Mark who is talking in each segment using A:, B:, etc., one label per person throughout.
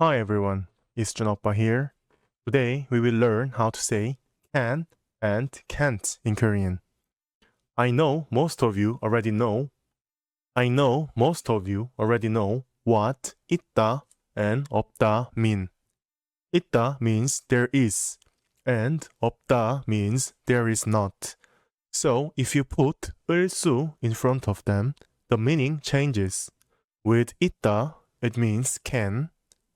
A: Hi everyone, it's Jun Oppa here. Today we will learn how to say can and can't in Korean. I know most of you already know what 있다 and 없다 mean. 있다 means there is and 없다 means there is not. So if you put 을수 in front of them, the meaning changes. With 있다, it means can,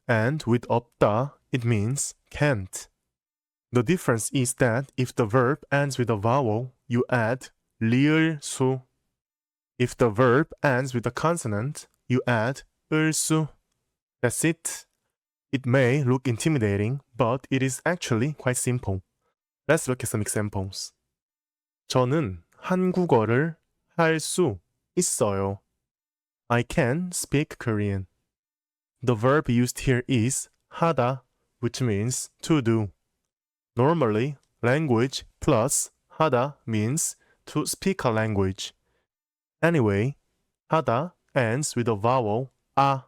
A: and with 없다, it means can't. The difference is that if the verb ends with a vowel, you add 리을 수. If the verb ends with a consonant, you add 을수. That's it. It may look intimidating, but it is actually quite simple. Let's look at some examples. 저는 한국어를 할 수 있어요. I can speak Korean. The verb used here is 하다, which means to do. Normally, language plus 하다 means to speak a language. Anyway, 하다 ends with a vowel 아.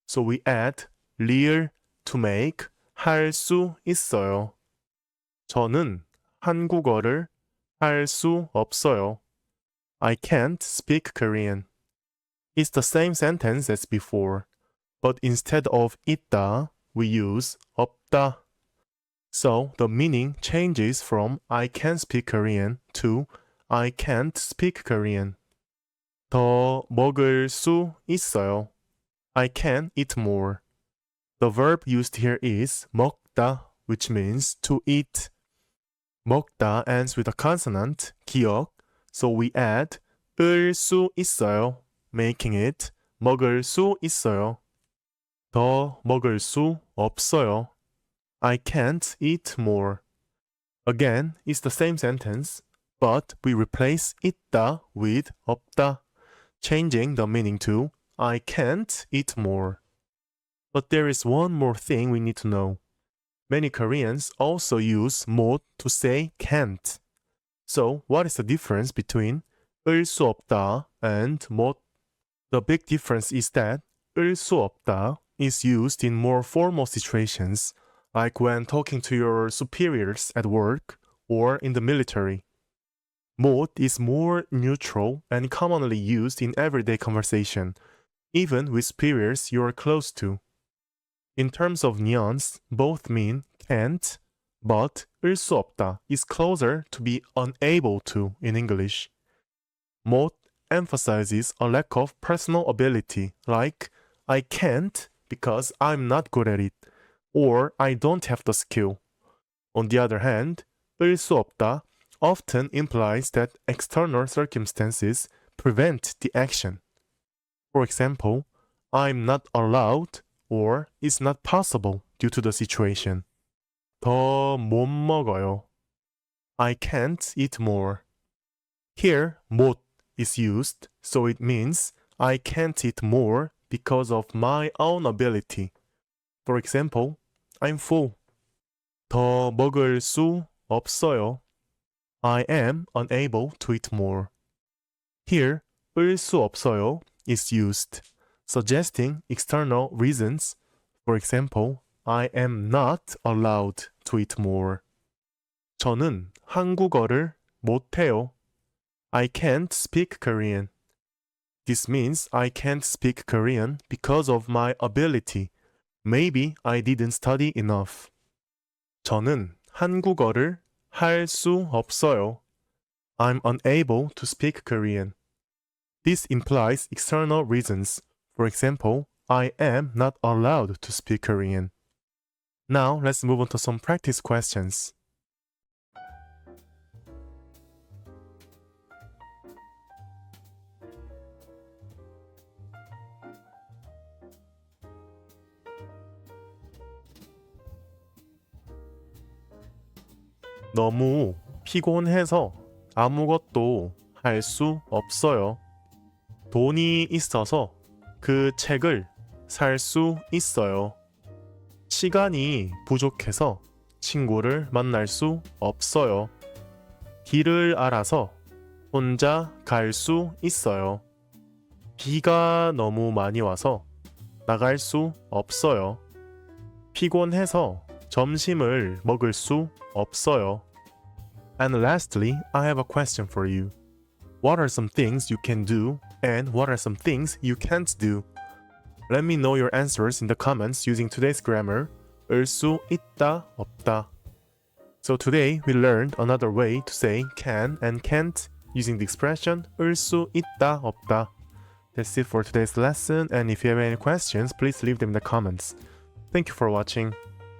A: So we add 리을 to make 할 수 있어요. 저는 한국어를 할 수 없어요. I can't speak Korean. It's the same sentence as before, but instead of 있다, we use 없다. So the meaning changes from I can speak Korean to I can't speak Korean. 더 먹을 수 있어요. I can eat more. The verb used here is 먹다, which means to eat. 먹다 ends with a consonant, 기역, so we add 을 수 있어요, making it 먹을 수 있어요. 더 먹을 수 없어요. I can't eat more. Again, it's the same sentence, but we replace 있다 with 없다, changing the meaning to I can't eat more. But there is one more thing we need to know. Many Koreans also use 못 to say can't. So what is the difference between 을 수 없다 and 못? The big difference is that 을 수 없다 is used in more formal situations, like when talking to your superiors at work or in the military. 못 is more neutral and commonly used in everyday conversation, even with superiors you are close to. In terms of nuance, both mean can't, but 을 수 없다 is closer to be unable to in English. 못 emphasizes a lack of personal ability, like I can't because I'm not good at it, or I don't have the skill. On the other hand, 을 수 없다 often implies that external circumstances prevent the action. For example, I'm not allowed or it's not possible due to the situation. 더 못 먹어요. I can't eat more. Here, 못 is used, so it means I can't eat more because of my own ability. For example, I'm full. 더 먹을 수 없어요. I am unable to eat more. Here, 을 수 없어요 is used, suggesting external reasons. For example, I am not allowed to eat more. 저는 한국어를 못해요. I can't speak Korean. This means I can't speak Korean because of my ability. Maybe I didn't study enough. 저는 한국어를 할 수 없어요. I'm unable to speak Korean. This implies external reasons. For example, I am not allowed to speak Korean. Now let's move on to some practice questions. 너무 피곤해서 아무것도 할 수 없어요. 돈이 있어서 그 책을 살 수 있어요. 시간이 부족해서 친구를 만날 수 없어요. 길을 알아서 혼자 갈 수 있어요. 비가 너무 많이 와서 나갈 수 없어요. 피곤해서 점심을 먹을 수 없어요. And lastly, I have a question for you. What are some things you can do and what are some things you can't do? Let me know your answers in the comments using today's grammar. 을 수 있다, 없다. So today we learned another way to say can and can't using the expression 을 수 있다, 없다. That's it for today's lesson, and if you have any questions, please leave them in the comments. Thank you for watching.